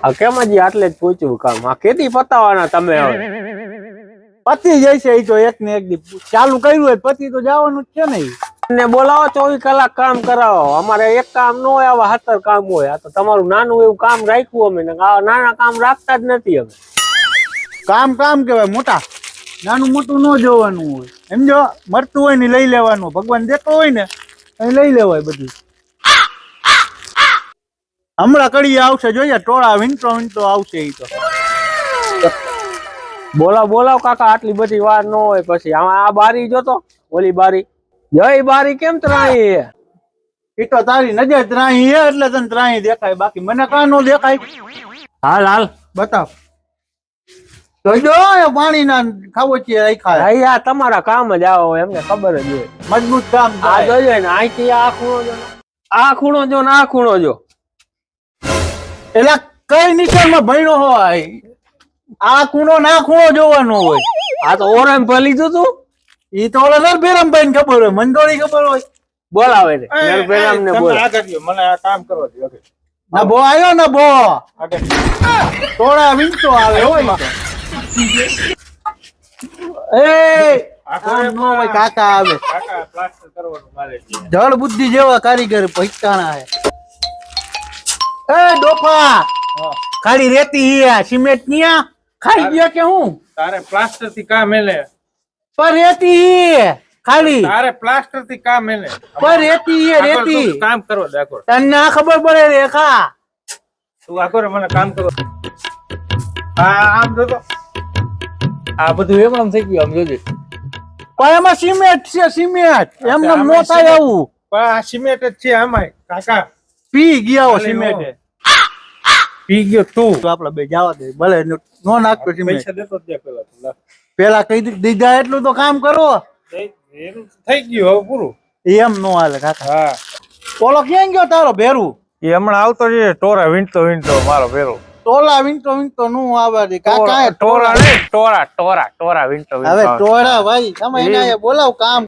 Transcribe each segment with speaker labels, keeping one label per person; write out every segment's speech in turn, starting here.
Speaker 1: આ કેમ હજી આટલે જ પૂછ્યું કામ? આ કેદી પતાવવાના તમે? હવે
Speaker 2: પતિ જાય છે એ તો એક ને એક દી ચાલુ કર્યું હોય પતિ તો જવાનું જ છે ને.
Speaker 1: ને બોલાવો 24 કલાક કામ કરાવો. અમારે એક કામ ન હોય, આવા 17 કામ હોય. આ તો તમારું નાનું એવું કામ રાખ્યું અમે, આવા નાના કામ રાખતા જ નથી અમે.
Speaker 2: કામ કામ કેવાય મોટા, નાનું મોટું ન જોવાનું હોય. સમજો, મળતું હોય ને લઈ લેવાનું, ભગવાન દેતો હોય ને એ લઈ લેવાય બધું. હમણાં કડી આવશે, જોઈએ ટોળા વીંટો વીંટો આવશે એ તો.
Speaker 1: બોલાવ કાકા, આટલી બધી વાર ન હોય. પછી આ બારી જોતો, ઓલી બારી જય બારી કેમ ત્રાહી હે?
Speaker 2: એ તો તારી નજર ત્રાહી હે એટલે તને ત્રાહી દેખાય, બાકી મને કાં નો દેખાય.
Speaker 1: હાલ
Speaker 2: બતાવ તો જો પાણી ના ખાવો છે રાખ્યા.
Speaker 1: અહીંયા તમારા કામ જ આવો, એમને ખબર જ હોય.
Speaker 2: મજબૂત કામ
Speaker 1: આ જોજો ને, અહીંથી આ ખૂણો જો, આ ખૂણો જો ને આ ખૂણો જો.
Speaker 2: એટલે કઈ નિશાળમાં ભણ્યો હોય? આ ખૂણો ના ખૂણો જોવાનો હોય.
Speaker 1: આ તો ઓરમ પર લીધું તું.
Speaker 2: ઈ તો ઓલા નરભેરામભાઈ ને ખબર હોય, મને થોડી ખબર હોય.
Speaker 1: બોલાવે ને નરભેરામ ને બોલ.
Speaker 2: મને આ કામ કરવા દે. ના બો આવ્યો ને બો થોડા વીંટો આવે હોય. એ આમ નો હોય કાકા આવે. કાકા પ્લાસ્ટર કરવાનું મારે છે. જળ બુદ્ધિ જેવા કારીગર પૈસાણા હે. એ ડોફા ખાલી રેતી હે, સિમેન્ટ ની આ ખાઈ ગયો કે હું?
Speaker 3: તારે પ્લાસ્ટર થી કામ મેલે.
Speaker 2: પર રેતી હે ખાલી.
Speaker 3: તારે પ્લાસ્ટર થી કામ મેલે.
Speaker 2: પર રેતી હે, રેતી
Speaker 3: કામ કરો દેખો.
Speaker 2: તને ના ખબર પડે રેખા?
Speaker 3: તું આ કરો, મને કામ કરો. હા આમ જો તો આ બધું એમ થઈ ગયું. આમ જોજે,
Speaker 2: પણ એમાં સિમેન્ટ છે, સિમેન્ટ એમને નો થાય આવું.
Speaker 3: પણ આ સિમેન્ટ જ છે આમાં કાકા.
Speaker 2: પી ગયા હો સિમેન્ટ.
Speaker 3: પી ગયો તું.
Speaker 2: આપડે બે જવા દે, ભલે નો નાખતો સિમેન્ટ.
Speaker 3: પૈસા દેતો જ પેલા.
Speaker 2: પેલા કહી દીધા એટલું તો કામ કરો.
Speaker 3: એનું થઈ ગયું હવે પૂરું.
Speaker 2: એમ નો હાલે કાકા.
Speaker 3: હા
Speaker 2: ઓલો ક્યાં ગયો તારો ભેરું?
Speaker 3: એ હમણાં આવતો છે ટોરા વીંટતો મારો ભેરો.
Speaker 2: ટોલા વીંટો વીંટતો નું આવે કાકા.
Speaker 3: ટોરા ને ટોરા વીંટતો.
Speaker 2: હવે ટોળા ભાઈ તમે એને બોલાવ કામ.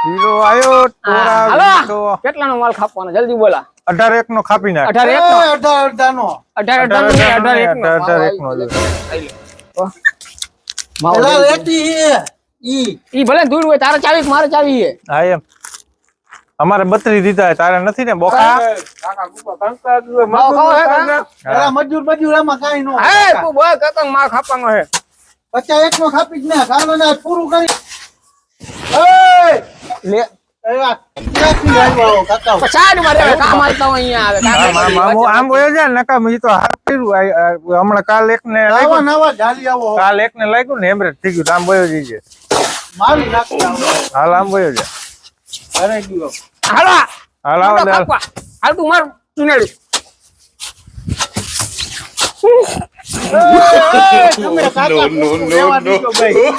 Speaker 3: હીરો આયો ટોરા વીંટતો.
Speaker 1: કેટલાનો માલ ખાપવાનો જલ્દી બોલા.
Speaker 3: 18 નો ખાપી નાખ.
Speaker 2: 18 નો
Speaker 3: 18 નો
Speaker 2: પેલા રેતી હે
Speaker 1: ઈ ભલે દૂર હોય, તારે 40 મારે 40 હે.
Speaker 3: હા એમ અમારે 32 દીધા, તારે નથી ને બોકા?
Speaker 1: કાકા કુકા કંકા
Speaker 2: પેલા મજૂર આમાં કાઈ નો.
Speaker 1: હે તું બોલ કતંગ માર ખાપવાનો હે.
Speaker 2: 51 નો ખાપી જ ને કાનો ને પૂરું કરી. એ
Speaker 1: લે
Speaker 2: એવા ક્યાંથી આવ્યો કાકા?
Speaker 1: પછાડ મારે કામ આવતા હોય અહીંયા આવે.
Speaker 3: મામો આમ બોયો છે નકા મી તો હાથ કર્યું. હમણાં કાલ એક ને
Speaker 2: આવા નવા જાલી આવો.
Speaker 3: કાલ એક ને લાગ્યું ને હેમરેજ થઈ ગયું. આમ બોયો જઈએ
Speaker 2: મારી નાખી આવો.
Speaker 3: હાલ આમ બોયો છે.
Speaker 2: અરે ગયો
Speaker 1: હાલા
Speaker 3: હાલ આવો હાલ.
Speaker 1: હાલ તું માર ચુનેડી.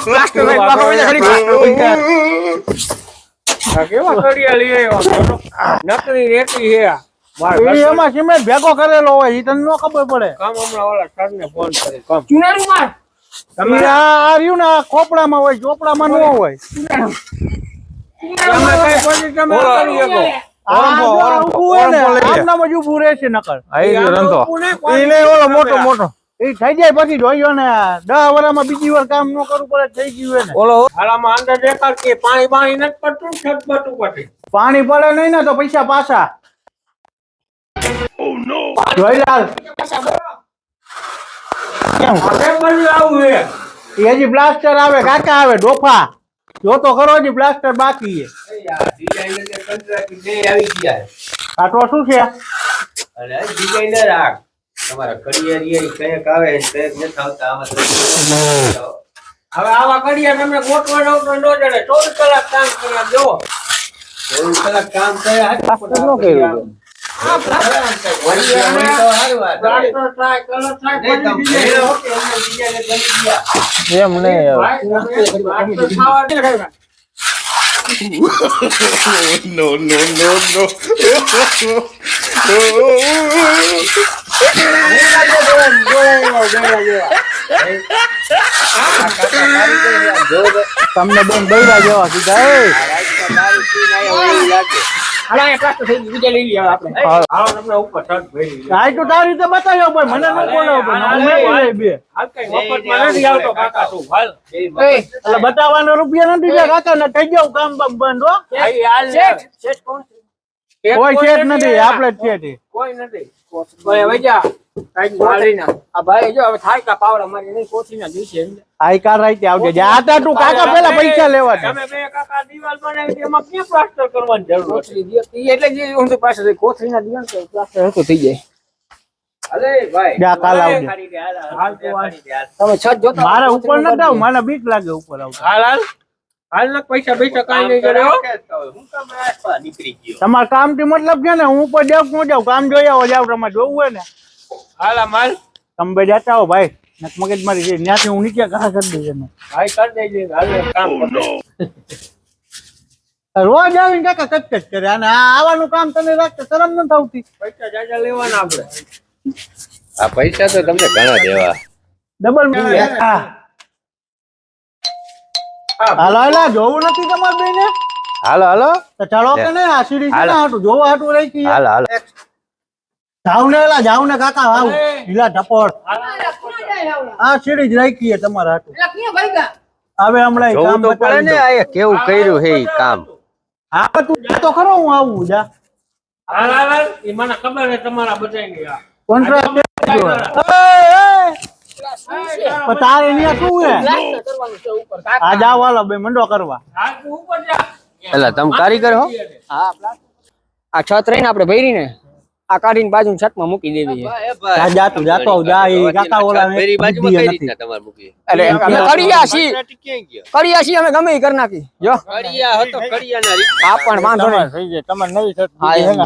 Speaker 1: પ્લાસ્ટર ભાઈ બાપા વઈને ખરી. કેવા કડિયા લઈ આવ્યો? નકરી રેતી હે.
Speaker 2: એમાં સિમેન્ટ ભેગો કરેલો હોય ઈ તને નો ખબર પડે.
Speaker 1: કામ હમણાં ઓલા સરને ફોન કરે. કામ ચુનેડી માર.
Speaker 2: તમે આ રહ્યું ને ખોપડામાં હોય, ચોપડામાં ન હોય.
Speaker 1: તમે કઈ પછી તમે કરી શકો.
Speaker 2: આમનામાં જ ઊભું રહેશે નકર.
Speaker 3: આઈ રંધો ઈ ને ઓલો મોટો
Speaker 2: એ થઈ જાય પછી જોયો ને 10 વર્ષમાં બીજી વાર કામ ન કરવું પડે થઈ ગયું હોય ને.
Speaker 3: ઓલો
Speaker 1: હાલામાં અંદર દેખાડ કે પાણી નથી પડતું, છત ઉપર
Speaker 2: પાણી પડે નહીં ને તો પૈસા પાછા. જોઈલાલ કેમ
Speaker 1: આવું હે?
Speaker 2: એ હજી પ્લાસ્ટર આવે કાકા, આવે ડોફા જોતો ખરો, હજી પ્લાસ્ટર બાકી છે. આ તો શું છે?
Speaker 1: તમારા કડિયા કઈક આવે કઈક નથી આવતા. હવે આવા કડિયા તમને ગોઠવા તો ન જડે. 24 કલાક કામ કરવા જો. 24 કલાક કામ કર્યા.
Speaker 3: એમ નહીં
Speaker 2: તમને બેન બૈરા જેવા સીધા.
Speaker 4: હાલા એ પ્લાસ્ટર થઈ ગયું બીજા લઈ લઈએ આપણે
Speaker 1: હાલો તમને ઉપર છત ભરી
Speaker 2: આ તો તારી રીતે બતાવ્યો ભાઈ મને ન બોલાવો ભાઈ હું મેં લઈ બે
Speaker 1: હાલ કઈ મફતમાં નથી આવતો કાકા તું હાલ
Speaker 2: એટલે બતાવવાનો રૂપિયા નથી દે કાકા ને થઈ ગયો કામ બામ બંધ હો
Speaker 1: હાલ
Speaker 4: શેઠ કોણ છે?
Speaker 2: કોઈ શેઠ નથી આપણે જ છે તે.
Speaker 1: કોઈ નથી
Speaker 4: ભાઈ હવે જા કાઈ વાળીના આ ભાઈ જો હવે થાય કા પાવડા મારી નહીં કોથીના દિવસે એમ
Speaker 2: આઈ કાર રાઈતે આવજે જા તા તું કાકા પેલા પૈસા લેવા દે
Speaker 1: તમે બે કાકા દીવાલ બનાવી એમાં ક્યાં પ્લાસ્ટર કરવાની જરૂર છે
Speaker 4: કોથળી દિયો ઈ એટલે જ હું તો પાસે કોથળીના દિયો ને તો પ્લાસ્ટર હતો થઈ જાય
Speaker 1: અલે ભાઈ
Speaker 2: જા કાલ આવજે
Speaker 1: હાલ તો હાલ
Speaker 4: તમે છત જોતા
Speaker 2: મારે ઉપર ન જાવ મને બીક લાગે ઉપર આવતા
Speaker 1: હાલ હાલ હાલ ના પૈસા કાઈ નહીં કરે હો
Speaker 2: તમારા કામ થી મતલબ છે ને હું ઉપર દેવ નો જાવ કામ જોઈ આવો જાવ તમારે જોવું હોય ને
Speaker 1: હાલ આ માલ
Speaker 2: તમે બે જતા આવો ભાઈ મગજ મારી છે ત્યાંથી હું નીચે ઘા કરી દઈશ એને
Speaker 1: ભાઈ કરી દેજે હાલ કામ કરો
Speaker 2: રોજ આવીને કાકા કચકચ કરે અને આ આવવાનું કામ તને રાખતે શરમ ન આવતી
Speaker 1: પૈસા જાજા લેવાના આપણે
Speaker 5: આ પૈસા તો તમને ઘણા દેવા.
Speaker 2: ડબલ હાલો હાલો જોવું નથી તમારે બેને
Speaker 5: હાલો હાલો
Speaker 2: તો ચાલો કે ને આ સીડી છે ને હાટું જોવા હાટું રહી ગઈ
Speaker 5: હાલો હાલો
Speaker 2: જાવ ને કાકા આવ ઢીલા ઢપોડ આ સીડી જ રાખી છે તમારા હાટું હવે હમણાં ઈ કામ
Speaker 5: જોવું તો પડે
Speaker 2: બતાવી
Speaker 5: ને
Speaker 2: દઉં.
Speaker 5: આ કેવું કર્યું હે ઈ કામ.
Speaker 2: હા તું જા તો ખરો હું આવું જા
Speaker 1: હાલ હાલ હાલ એ મને ખબર છે તમારા બધાની આ
Speaker 2: કોન્ટ્રાક્ટ તારે અહીંયા શું હે
Speaker 4: પ્લાસ્ટર કરવાનું છે ઉપર
Speaker 2: આ જાવ હાલો બે મંડો કરવા
Speaker 1: હાલ તું ઉપર જા
Speaker 5: એટલે તમે કારીગર હો?
Speaker 4: હા આ છત રહીને આપણે ભરીને આ કાઢીને બાજુ છતમાં મૂકી દેવી છે
Speaker 2: જા જા તું જાતો આવ જા એ કાકા ઓલા ને
Speaker 5: પેલી બાજુમાં
Speaker 2: બુદ્ધિ
Speaker 5: કઈ
Speaker 2: નથી.
Speaker 5: રીતના તમારે મૂકી?
Speaker 4: અરે અમે કડિયા છીએ
Speaker 5: ક્યાંય ગયો?
Speaker 4: કડિયા છીએ અમે ગમે ઈ કરી નાખી જો
Speaker 5: કડિયા હતો, કડિયાના રીત.
Speaker 4: આ પણ વાંધો નહીં
Speaker 1: થઈ જાય તમારે નવી છત
Speaker 4: હા, એમ.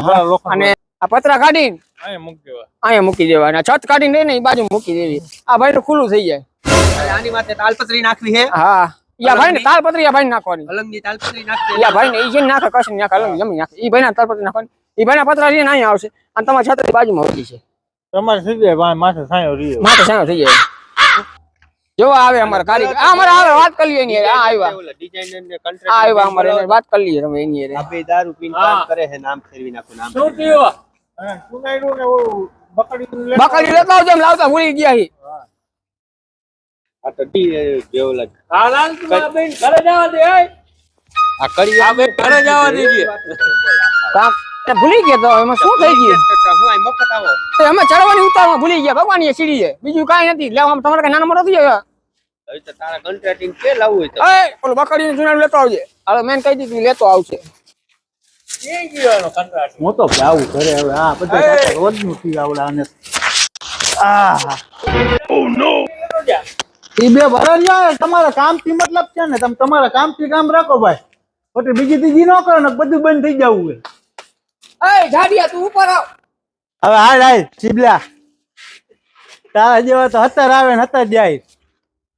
Speaker 4: અને આ પતરા કાઢીને
Speaker 1: અહીંયા મૂકી દેવા
Speaker 4: અહીંયા મૂકી દેવાના છત કાઢીને રહીને ઈ બાજુ મૂકી દેવી આ ભાઈ નું ખુલ્લું થઈ જાય
Speaker 5: આની માથે તાલપત્રી નાખવી હે?
Speaker 4: હા યા ભાઈ ને તાલપત્રી યા ભાઈ નાખવાની
Speaker 5: અલંગની તાલપત્રી નાખવી.
Speaker 4: યા ભાઈ ને ઈ જે નાખે કશું નાખે અલગ જમી નાખે ઈ ભાઈ ના તાલપત્રી નાખવાની ઈ ભાઈ ના પતરા રહીને અહીંયા આવશે અને તમારા છતરી બાજુમાં હોતી છે
Speaker 1: તમારે થઈ જાય માથે સાયો રહ્યો
Speaker 4: માથે સાયો થઈ જાય જો આવે અમારા કારીગર આ અમારે આવે વાત કરી લઈએ એની હારે. આ આવ્યા
Speaker 5: ઓલા designer ને
Speaker 4: આ
Speaker 5: contractor
Speaker 4: આવ્યા અમારે એને વાત કરી લઈએ તમે એની હારે.
Speaker 5: આ બે દારૂ પીને કામ કરે છે, નામ ફેરવી નાખો, નામ
Speaker 1: શું થયું સુનાઈનું ને ઓલું બકડી
Speaker 4: બકરી લેતા આવજો એમ લાવતા ભૂલી ગયા છે
Speaker 5: આ તો જે ઓલા
Speaker 1: હાલ હાલ તું બેન ઘરે જવા દે એ
Speaker 5: આ કડિયા
Speaker 1: બેન ઘરે જવા દેજે
Speaker 4: કાક એ ભૂલી ગયા તો એમાં શું થઈ ગયું
Speaker 5: હું આ મફત આવો.
Speaker 4: તો અમે ચડવાની ઉતારમાં ભૂલી ગયા ભગવાન એ સીડી છે બીજું કાંઈ નથી લેવામાં તમારે કઈ નાના મોટા થઈ ગયા
Speaker 5: હવે તો તારા contracting કે લાવવું હોય તો
Speaker 4: એ ઓલું બકડીનું જુનાડું લેતો આવજે હવે મેં કહી દીધું લેતો આવશે
Speaker 1: ક્યાં ગયો એનો કંટાળ
Speaker 2: હું તો જાવું ઘરે હવે આ બધા કાકા રોજ નું થી આવડા અને આ ઈ બે ભરણ જાય તમારા કામ થી મતલબ છે ને તમે તમારા કામ થી કામ રાખો ભાઈ પછી બીજી ત્રીજી ન કરો ને બધું બંધ થઈ જવું
Speaker 4: એ જાડિયા તું ઉપર આવ
Speaker 2: હવે હાલ હાલ ચીબલા તારા જેવા તો હતર આવે ને હતર જાય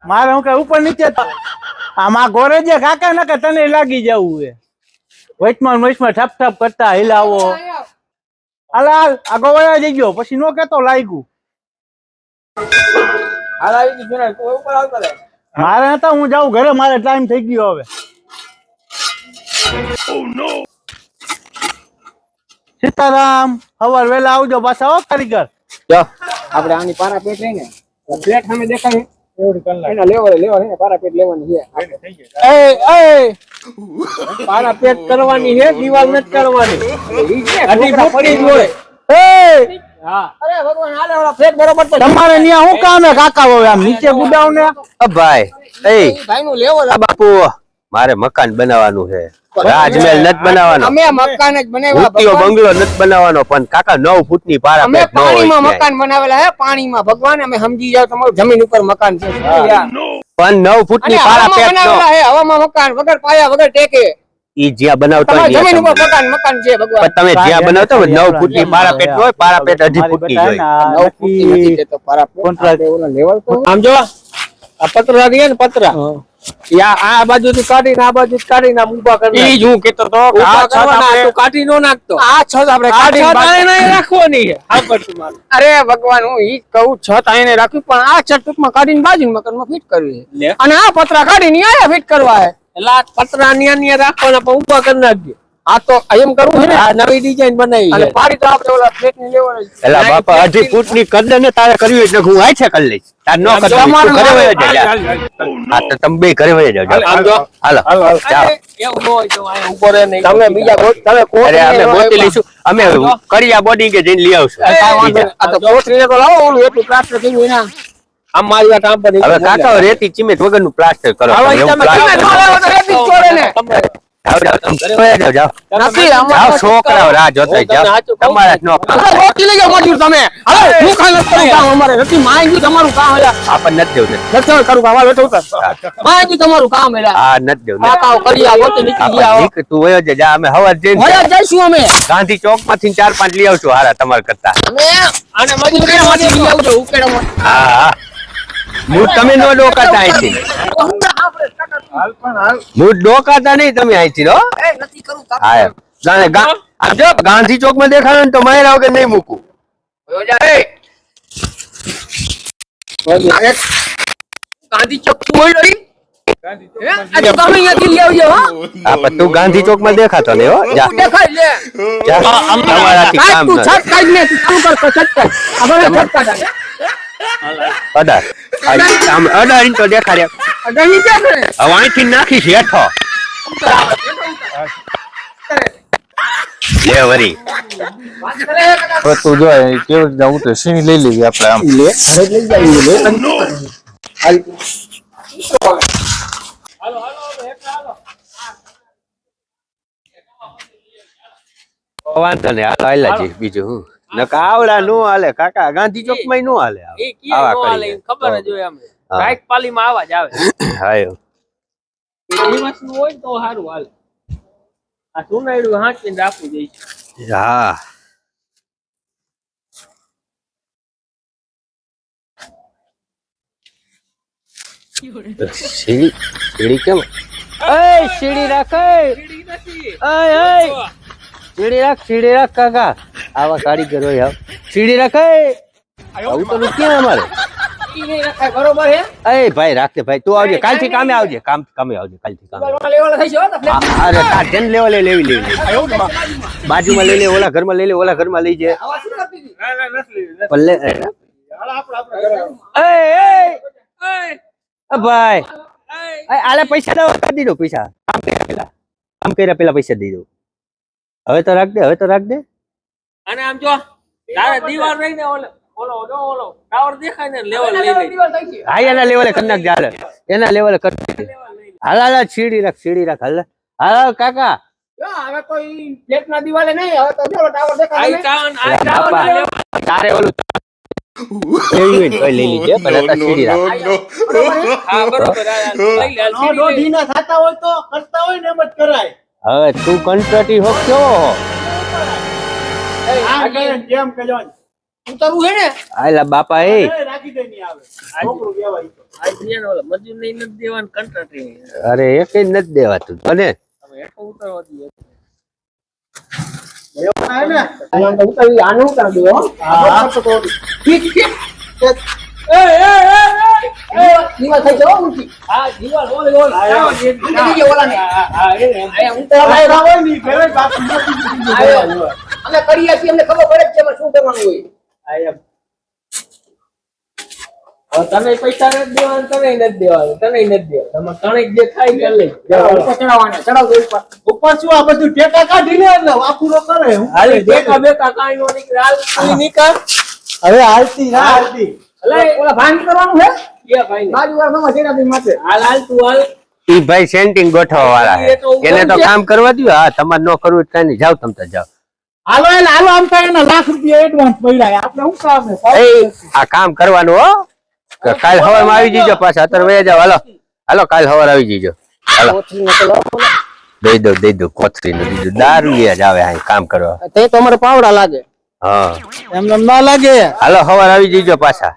Speaker 2: મારે હું કઈ ઉપર નીચે આમાં ગોરે જે કાકા ને કે તને લાગી જવું હે વચમાં ઠપ ઠપ કરતા હિલાવો હાલ હાલ આગો વયા જઈ ગયો પછી નો કેતો લાગ્યું
Speaker 4: હાલ આવી ગઈ જુનાડ તું ઉપર આવતો રહે
Speaker 2: મારે નતા હું જાઉં ઘરે મારે ટાઈમ થઈ ગયો હવે સીતારામ સવાર વેલા આવજો પાછા હો કારીગર
Speaker 4: જો આપણે આની પારા પેટ લઈને પ્લેટ સામે દેખાય
Speaker 1: એવડી કલાક
Speaker 4: એના લેવા ને પારા પેટ લેવાની છે
Speaker 1: થઈ જાય
Speaker 4: એ
Speaker 1: પારા પેટ કરવાની છે દિવાલ નથી કરવાની
Speaker 4: અઢી ફૂટ
Speaker 1: પડી જ હોય
Speaker 2: એ
Speaker 1: હા
Speaker 4: અરે ભગવાન હાલે ઓલા ફ્લેટ બરોબર તો
Speaker 2: તમારે ત્યાં શું કામ હે કાકા હવે આમ નીચે ગુડાવ ને
Speaker 5: ભાઈ એ
Speaker 4: ભાઈ નું લેવો
Speaker 5: આ બાપુ મારે મકાન બનાવવાનું છે, રાજમહેલ નથી બનાવવાનો,
Speaker 4: અમે મકાન જ બનાવ્યા
Speaker 5: ભૂતિયો
Speaker 4: ભગવાન.
Speaker 5: બંગલો નથી બનાવવાનો, પણ કાકા 9 ફૂટની પારા
Speaker 4: અમે
Speaker 5: પેટ ન હોય
Speaker 4: પાણીમાં
Speaker 5: ક્યાંય.
Speaker 4: મકાન બનાવેલા હે પાણીમાં ભગવાન અમે સમજી જાવ તમારું જમીન ઉપર મકાન છે યાર.
Speaker 5: પણ 9 ફૂટની
Speaker 4: અને
Speaker 5: પારા
Speaker 4: હવામાં
Speaker 5: પેટ નો
Speaker 4: બનાવેલા હે હવામાં મકાન વગર પાયા વગર ટેકે
Speaker 5: ઈ જ્યાં બનાવતો હોય
Speaker 4: તમારી જમીન ઉપર
Speaker 5: ત્યાં
Speaker 4: મકાન છે ભગવાન
Speaker 5: પણ તમે જ્યાં બનાવતો હોય 9 ફૂટની પારા પેટ હોય, પારા પેટ 2.5 ફૂટની જ હોય.
Speaker 4: 9 ફૂટની નથી તે તો પારા પેટ.
Speaker 2: કોન્ટ્રાક્ટ.
Speaker 4: આપણે ઓલા લેવલ તો
Speaker 1: આમ જો આ પતરા રહ્યા ને પતરા યા આ બાજુ થી કાઢીને આ બાજુ કાઢીને આમ ઊભા કરી
Speaker 4: ઈ જ હું કેતો તો કે આ છત આપણે
Speaker 1: કાઢી નો નાખતો
Speaker 4: આ છત આપણે
Speaker 1: આ
Speaker 4: કાઢીને
Speaker 1: છત
Speaker 4: બાજુ-
Speaker 1: આને રાખવાની છે હા પડતું મારું
Speaker 4: અરે ભગવાન હું ઈ જ કહું છત આઈને રાખ્યું પણ આ છત ટૂંકમાં કાઢીને બાજુના મકાનમાં ફિટ કરવી છે
Speaker 1: લે
Speaker 4: અને આ પતરા કાઢીને આયા ફિટ કરવા છે
Speaker 1: એટલે આ પતરા ન્યા ન્યા રાખવાના પણ ઊભા કરી નાખજો
Speaker 4: આ તો એમ કરવું છે ને
Speaker 1: આ નવી ડિઝાઇન બનાવી
Speaker 4: અને
Speaker 1: છે.
Speaker 4: પાડી તો આપણે ઓલા પ્લેટ ની લેવાની છે.
Speaker 5: એલા બાપા અઢી ફૂટની કદ ને તારે કરવી એટલે હું આઈ છે કરી લઈશ તાર નો કરવી તું ઘરે વહી જા હા તો તમે બે ઘરે વહી જાઓ જાઓ.
Speaker 1: આમ જો.
Speaker 5: હાલો જાઓ
Speaker 1: એવું ન હોય તો અહીંયા ઊભો રહે નહીં.
Speaker 4: તમે બીજા તમે
Speaker 5: અરે અમે ગોતી લઈશું અમે કરિયા બોડી કે જઈને લઈ આવશું
Speaker 4: કાંઈ વાંધો નહીં. આ તો કોથળીને તો લાવો ઓલું એટલું પ્લાસ્ટર કર્યું એના
Speaker 1: આમ મારી વાત આમ બની
Speaker 5: હવે કાકા રેતી ચિમેન્ટ વગરનું પ્લાસ્ટર કરો
Speaker 1: હવે
Speaker 5: એવું
Speaker 1: તમે
Speaker 5: પ્લાસ્ટર
Speaker 4: તમે લાવો તો રેતી જ છોડે ને.
Speaker 5: જાઓ, જાઓ, તમે ઘરે વહી જાઓ, જાઓ.
Speaker 4: નથી
Speaker 5: જાઓ
Speaker 4: અમારે
Speaker 5: છોકરાઓ રાહ જોતા
Speaker 1: હું તમને
Speaker 5: જાઓ
Speaker 1: સાચું કહું
Speaker 5: તમારા જ નો કામ
Speaker 4: અરે રોકી લઈ જાઓ મજૂર તમે હવે હું ખાઈ નથી કરું કામ અમારે નથી માંગ્યું તમારું કામ એટલે
Speaker 5: આપણને નથી દેવું
Speaker 4: નથી કરું કામ બેઠો ઉતર માંગ્યું તમારું કામ એટલે
Speaker 5: હા નથી દેવું
Speaker 4: કાકાઓ કરી આવો તો નીકળી ગયા આવો.
Speaker 5: તું વયો જા અમે હવાર જઈને
Speaker 4: હવે જઈશું અમે
Speaker 5: ગાંધી ચોક માંથી 4-5 લઈ આવશું હારા તમારા કરતા
Speaker 4: અમે
Speaker 1: આને
Speaker 4: ઉકેડામાંથી લઈ આવજો ઉકેડામાં
Speaker 5: હા હા હું તમે નો ડોકાતા અહીંથી હું ડોકાતા નહીં તમે અહીંથી હો
Speaker 4: નથી કરું કામ
Speaker 5: હા આમ જો ગાંધી ચોક માં દેખાડો ને તો માયરા વગર નહીં મૂકું
Speaker 4: ગાંધી ચોક તું હોય રહી આજે તમે અહીંયાથી લઈ આવજો હા
Speaker 5: હા પણ તું ગાંધી ચોક માં દેખાતો નહીં હો જા
Speaker 4: તું દેખાય લે
Speaker 5: જા તમારાથી
Speaker 4: કાઢ
Speaker 5: કામ
Speaker 4: તું
Speaker 5: કર
Speaker 4: છત કાઢ ને તું ચાલુ કર છત કાઢ હવે છત કાઢ
Speaker 5: અઢાર આમ 18 ઇંચ તો દેખાડ્યા
Speaker 4: અઢાર ની ક્યાં કરે
Speaker 5: હવે અહીંથી નાખીશ હેઠો લે વરી
Speaker 3: હવે તું જો કેવી રીતના ઉતરે સીણી લઈ લેવી આપણે આમ
Speaker 5: વાંધો નહીં હાલો હાલ્યા જઈએ બીજું હું નકા આવડા નો હાલે કાકા ગાંધી ચોક માં નો હાલે
Speaker 1: એ કિયા નો હાલે, ખબર જ હોય અમને.
Speaker 5: હા.
Speaker 1: કાંઈક પાલીમાં આવા જ આવે.
Speaker 5: હા એવું.
Speaker 1: એ દિવસનું હોય તો સારું હાલે. આ સુનાયડું હાંચવીને રાખવું જોઈએ.
Speaker 5: હા સીડી કેમ સીડી રાખ સીડી રાખ કાકા આવા કારીગર હોય સીડી રાખ આવું તો ક્યાં અમારે
Speaker 4: ઈ નહીં રખાય બરોબર હે
Speaker 5: એ ભાઈ રાખજે ભાઈ તું આવજે કાલથી કામે આવજે કામે આવજે કાલથી કામે
Speaker 4: લેવાના થઈ છે હો તો
Speaker 5: અરે તા જેન લેવલે લેવી બાજુમાં લઈ લે ઓલા ઘરમાં લઈ લે ઓલા ઘરમાં લઈ જાય
Speaker 4: આવા શું કરતી હતી
Speaker 1: ના, ના, નથી લીધી.
Speaker 5: પલ્લે ભાઈ આલે પૈસા દો કરી દીધો પૈસા કામ કર્યા પેલા પૈસા દઈ દો હવે તો રાખ દે
Speaker 1: અને આમ જો તારે દીવાલ રહીને ઓલો ટાવર દેખાય ને લેવલ લઈ લે.
Speaker 4: દિવાલ થઈ છે
Speaker 5: હા એના લેવલે કરી નાખ ચાલે એના લેવલે કરી હાલ સીડી રાખ હાલ કાકા
Speaker 4: જો હવે કોઈ ફ્લેટ ના દિવાલે નહીં હવે તો જો ટાવર દેખાય
Speaker 1: આ ટાવર
Speaker 5: બાપા,
Speaker 1: લેવલ.
Speaker 5: તારે ઓલું લેવી હોય ને તોય લઈ લીજે ભલે તાર સીડી રાખ
Speaker 1: હા બરોબર આ લઈ લે, આ સીડી લઈ.
Speaker 2: દોઢીના થતા હોય તો કરતા હોય ને એમ જ કરાય
Speaker 5: હવે તું કંટ્રાટી હો કેવો
Speaker 2: આ કરે ને જેમ કહેજો ને.
Speaker 4: ઉતરવું હે ને
Speaker 5: આલા બાપા એ
Speaker 2: એ રાખી દે નહીં આવે છોકરું કહેવાય તો.
Speaker 1: આ ધ્યાન ઓલા મજૂર નહીં નથી દેવાનું કંટ્રાટી.
Speaker 5: અરે એક નથી દેવાતું અને
Speaker 1: હવે હેઠો ઉતરવા દઈએ.
Speaker 2: એવું થાય ને
Speaker 4: આને તો ઉતરવી આને ઉતાર દો હો
Speaker 2: હા.
Speaker 4: ઠીક ઠીક દિવાલ થઈ છે હો ઊંચી
Speaker 1: હા દીવાલ ઓલી ટાવર જે
Speaker 4: ઉતરી ગયો ઓલાને
Speaker 1: હા એને
Speaker 4: આયા ઉતરવા
Speaker 2: આ હોય ને, ઘરે બાપુ મોટી દીધી
Speaker 4: આવ્યો. અમે કરીએ છીએ અમને ખબર પડે જ છે એમાં શું કરવાનું હોય
Speaker 1: આ એમ. હવે તને પૈસા નથી દેવાનું, તને નથી દેવાનું, તને નથી દેવાનું. તમારે તને જે ખાઈ કરી લઈ.
Speaker 4: ઉપર ચડાવવાના ચડાવજો ઉપર
Speaker 2: ઉપર શું આ બધું ટેકા કાઢી લે એટલે વાપુરો કરે હું
Speaker 1: હાલે બેકા બેકા કાંઈ નો નીકળે. હાલ તું નીકળ.
Speaker 2: હવે હાલતી ના હાલતી
Speaker 4: એટલે ઓલા ભાંગ કરવાનું છે
Speaker 1: કે ભાઈ ને.
Speaker 4: બાજુ વાળા મામા જેના માટે
Speaker 1: હાલ હાલ તું હાલ.
Speaker 5: ઈ ભાઈ સેન્ટિંગ ગોઠવવા વાળા
Speaker 1: એ તો
Speaker 5: છે એને તો કામ કરવા દો હા તમારે ન કરવું કઈ નહીં જાવ તમ તાર જાવ
Speaker 2: હાલો એટલે હાલો આમ થાય એના લાખ રૂપિયા એડવાન્સ પડ્યા આપણે શું કામ છે
Speaker 5: એ આ કામ કરવાનું હો કાલ સવારમાં આવી જજો પાછા અત્યારે વયા જાવ હાલો કાલ સવાર આવી જજો હાલો દઈ દો કોથરી નું દીધું દારૂ જ આવે આ કામ કરવા
Speaker 4: તે તો અમારે પાવડા લાગે
Speaker 5: હા
Speaker 2: એમને ના લાગે
Speaker 5: હાલો સવાર આવી જજો પાછા